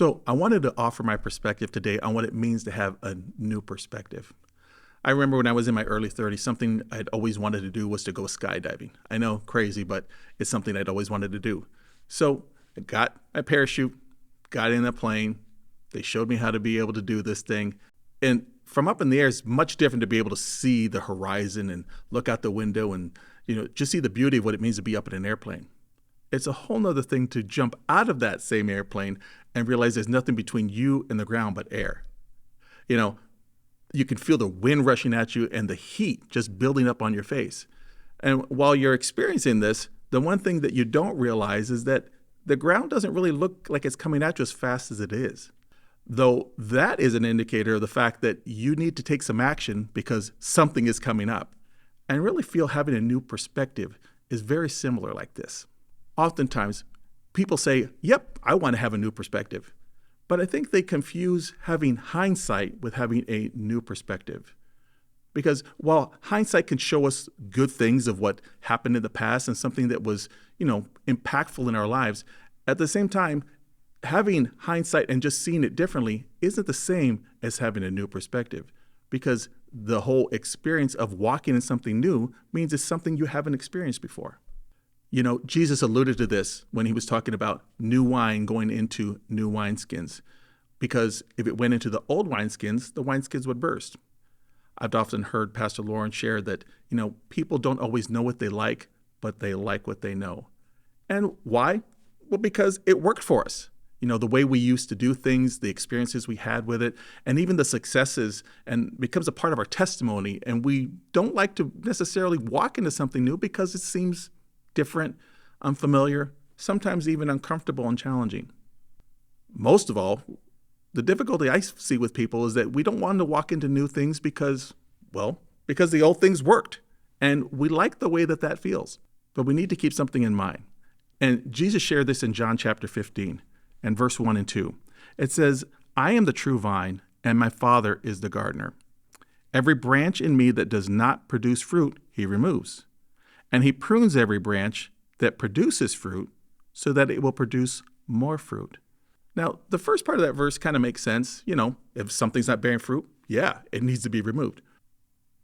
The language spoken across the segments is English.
So I wanted to offer my perspective today on what it means to have a new perspective. I remember when I was in my early 30s, something I'd always wanted to do was to go skydiving. I know, crazy, but it's something I'd always wanted to do. So I got my parachute, got in a plane. They showed me how to be able to do this thing. And from up in the air, it's much different to be able to see the horizon and look out the window and, just see the beauty of what it means to be up in an airplane. It's a whole nother thing to jump out of that same airplane and realize there's nothing between you and the ground but air. You can feel the wind rushing at you and the heat just building up on your face. And while you're experiencing this, the one thing that you don't realize is that the ground doesn't really look like it's coming at you as fast as it is. Though that is an indicator of the fact that you need to take some action because something is coming up. And really feel having a new perspective is very similar like this. Oftentimes, people say, yep, I want to have a new perspective. But I think they confuse having hindsight with having a new perspective. Because while hindsight can show us good things of what happened in the past and something that was, impactful in our lives, at the same time, having hindsight and just seeing it differently isn't the same as having a new perspective. Because the whole experience of walking in something new means it's something you haven't experienced before. Jesus alluded to this when he was talking about new wine going into new wineskins, because if it went into the old wineskins, the wineskins would burst. I've often heard Pastor Lauren share that, people don't always know what they like, but they like what they know. And why? Well, because it worked for us. The way we used to do things, the experiences we had with it, and even the successes, and becomes a part of our testimony. And we don't like to necessarily walk into something new because it seems different, unfamiliar, sometimes even uncomfortable and challenging. Most of all, the difficulty I see with people is that we don't want to walk into new things because the old things worked. And we like the way that feels. But we need to keep something in mind. And Jesus shared this in John chapter 15 and verse 1 and 2. It says, I am the true vine, and my Father is the gardener. Every branch in me that does not produce fruit, he removes. And he prunes every branch that produces fruit so that it will produce more fruit. Now, the first part of that verse kind of makes sense. If something's not bearing fruit, it needs to be removed.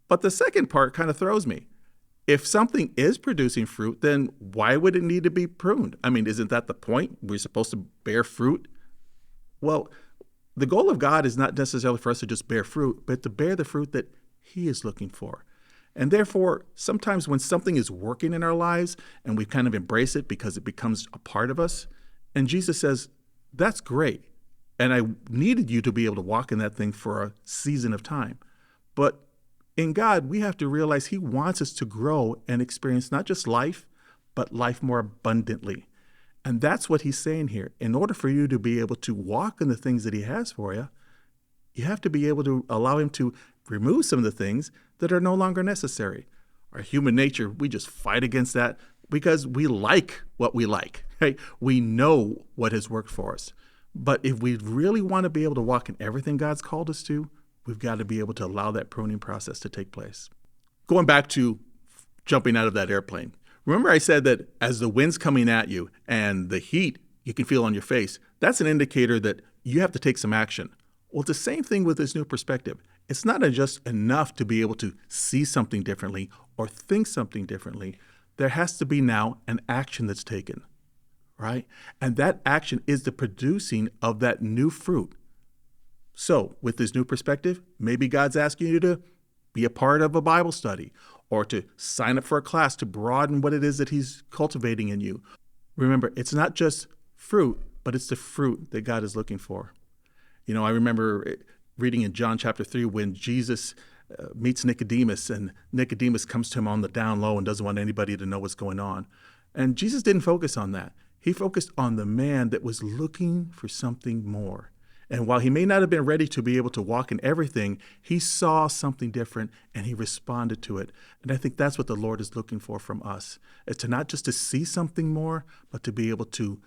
But the second part kind of throws me. If something is producing fruit, then why would it need to be pruned? Isn't that the point? We're supposed to bear fruit? Well, the goal of God is not necessarily for us to just bear fruit, but to bear the fruit that he is looking for. And therefore, sometimes when something is working in our lives and we kind of embrace it because it becomes a part of us, and Jesus says, that's great. And I needed you to be able to walk in that thing for a season of time. But in God, we have to realize he wants us to grow and experience not just life, but life more abundantly. And that's what he's saying here. In order for you to be able to walk in the things that he has for you, you have to be able to allow him to remove some of the things that are no longer necessary. Our human nature, we just fight against that because we like what we like. Right? We know what has worked for us. But if we really want to be able to walk in everything God's called us to, we've got to be able to allow that pruning process to take place. Going back to jumping out of that airplane. Remember I said that as the wind's coming at you and the heat you can feel on your face, that's an indicator that you have to take some action. Well, it's the same thing with this new perspective. It's not just enough to be able to see something differently or think something differently. There has to be now an action that's taken, right? And that action is the producing of that new fruit. So with this new perspective, maybe God's asking you to be a part of a Bible study or to sign up for a class to broaden what it is that he's cultivating in you. Remember, it's not just fruit, but it's the fruit that God is looking for. I remember reading in John chapter 3 when Jesus meets Nicodemus, and Nicodemus comes to him on the down low and doesn't want anybody to know what's going on. And Jesus didn't focus on that. He focused on the man that was looking for something more. And while he may not have been ready to be able to walk in everything, he saw something different and he responded to it. And I think that's what the Lord is looking for from us, is to not just to see something more, but to be able to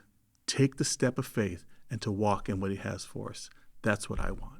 take the step of faith and to walk in what he has for us. That's what I want.